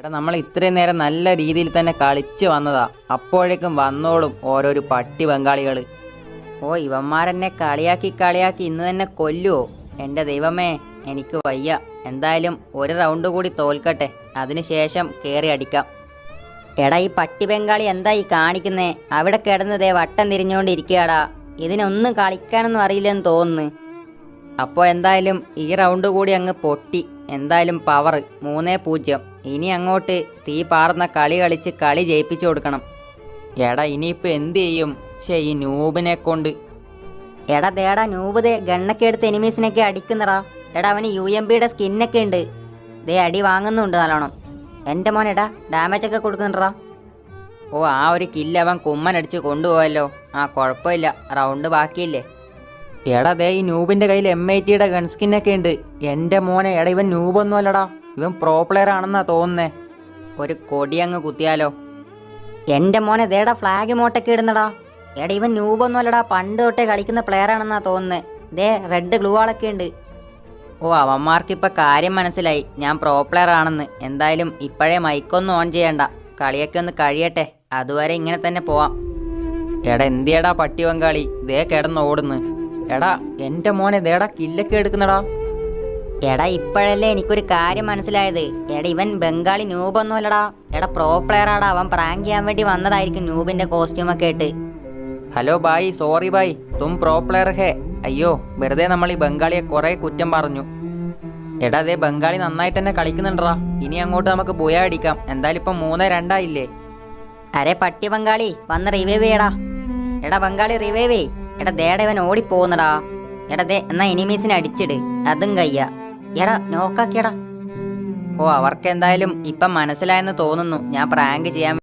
എടാ നമ്മൾ ഇത്രയും നേരം നല്ല രീതിയിൽ തന്നെ കളിച്ച് വന്നതാ. അപ്പോഴേക്കും വന്നോളും ഓരോരു പട്ടി ബംഗാളികൾ. ഓ ഇവന്മാരെന്നെ കളിയാക്കി കളിയാക്കി ഇന്ന് തന്നെ കൊല്ലുവോ? എൻ്റെ ദൈവമേ, എനിക്ക് വയ്യ. എന്തായാലും ഒരു റൗണ്ട് കൂടി തോൽക്കട്ടെ, അതിനുശേഷം കയറി അടിക്കാം. എടാ ഈ പട്ടി ബംഗാളി എന്താ ഈ കാണിക്കുന്നേ? അവിടെ കിടന്നതേ വട്ടം തിരിഞ്ഞുകൊണ്ടിരിക്കുകയാടാ. ഇതിനൊന്നും കളിക്കാനൊന്നും അറിയില്ലെന്ന് തോന്നുന്നു. അപ്പോൾ എന്തായാലും ഈ റൗണ്ട് കൂടി അങ്ങ് പൊട്ടി. എന്തായാലും പവർ 3-0. ഇനി അങ്ങോട്ട് തീ പാർന്ന കളി കളിച്ച് കളി ജയിപ്പിച്ചു കൊടുക്കണം. എടാ ഇനിയിപ്പോൾ എന്ത് ചെയ്യും? ഈ നൂബിനെ കൊണ്ട്. എടാ ദേടാ നൂബ് ദേ ഗണ്ണൊക്കെ എടുത്ത് എനിമീസിനൊക്കെ അടിക്കുന്നടാ. എടാ അവന് UMPയുടെ സ്കിന്നൊക്കെ ഉണ്ട്. ദേ അടി വാങ്ങുന്നുണ്ട് നല്ലോണം. എൻ്റെ മോനെടാ ഡാമേജ് ഒക്കെ കൊടുക്കുന്നുണ്ടാ. ഓ ആ ഒരു കില്ല് അവൻ കുമ്മനടിച്ച് കൊണ്ടുപോയല്ലോ. ആ കുഴപ്പമില്ല, റൗണ്ട് ബാക്കിയില്ലേ. എടാ ദേ ഈ നൂബിൻ്റെ കയ്യിൽ M80യുടെ ഗൺ സ്കിന്നൊക്കെ ഉണ്ട്. എൻ്റെ മോനെ, എടാ ഇവൻ നൂബൊന്നും അല്ലടാ, ഇവൻ പ്രോ പ്ലെയർ ആണെന്നാ തോന്നുന്നേ. ഒരു കൊടി അങ്ങ് കുത്തിയാലോ. എൻ്റെ മോനെ ദേടാ ഫ്ലാഗ് മോട്ടൊക്കെ ഇടുന്നടാ. എടാ ഇവൻ നൂബൊന്നും അല്ലടാ, പണ്ട് തൊട്ടേ കളിക്കുന്ന പ്ലെയർ ആണെന്നാ തോന്നുന്നത്. ദേ റെഡ് ഗ്ലൂ വാളൊക്കെ ഉണ്ട്. ഓ അവന്മാർക്കിപ്പോൾ കാര്യം മനസ്സിലായി, ഞാൻ പ്രോ പ്ലെയർ ആണെന്ന്. എന്തായാലും ഇപ്പോഴേ മൈക്കൊന്നും ഓൺ ചെയ്യണ്ട, കളിയൊക്കെ ഒന്ന് കഴിയട്ടെ, അതുവരെ ഇങ്ങനെ തന്നെ പോവാം. എടാ എന്തിയടാ പട്ടി ബംഗാളി ദേ കിടന്ന് ഓടുന്നു. എടാ എൻ്റെ മോനെ ദേടാ കില്ലൊക്കെ എടുക്കുന്നടാ. എടാ ഇപ്പോഴല്ലേ എനിക്കൊരു കാര്യം മനസ്സിലായത്. എടാ ഇവൻ ബംഗാളി നൂബൊന്നും അല്ലടാ. എടാ പ്രോ പ്ലെയർ ആടാ. അവൻ പ്രാങ്ക് ചെയ്യാൻ വേണ്ടി വന്നതായിരിക്കും നൂബിൻ്റെ കോസ്റ്റ്യൂമൊക്കെ ഇട്ട്. ഹലോ ബായ്, സോറി ബായ്, തും പ്രോ പ്ലെയർ ഹേ. അയ്യോ വെറുതെ നമ്മൾ ഈ ബംഗാളിയെ കുറേ കുറ്റം പറഞ്ഞു. എടാ അതേ ബംഗാളി നന്നായിട്ട് തന്നെ കളിക്കുന്നുണ്ടാ. ഇനി അങ്ങോട്ട് നമുക്ക് ബുയ അടിക്കാം. എന്തായാലും ഇപ്പം 3-2 അരെ പട്ടി ബംഗാളി വന്ന് റിവൈവ് ചെയ്യടാ. എടാ ബംഗാളി റിവൈവ് ചെയ്. എടാ ദേടാ ഇവൻ ഓടിപ്പോകുന്നടാ. എടാ ദേ എന്നാ എനിമീസിനെ അടിച്ചിട്, അതും കയ്യ. എടാ നോക്കാക്കിയടാ. ഓ അവർക്ക് എന്തായാലും ഇപ്പം മനസ്സിലായെന്ന് തോന്നുന്നു ഞാൻ പ്രാങ്ക് ചെയ്യാൻ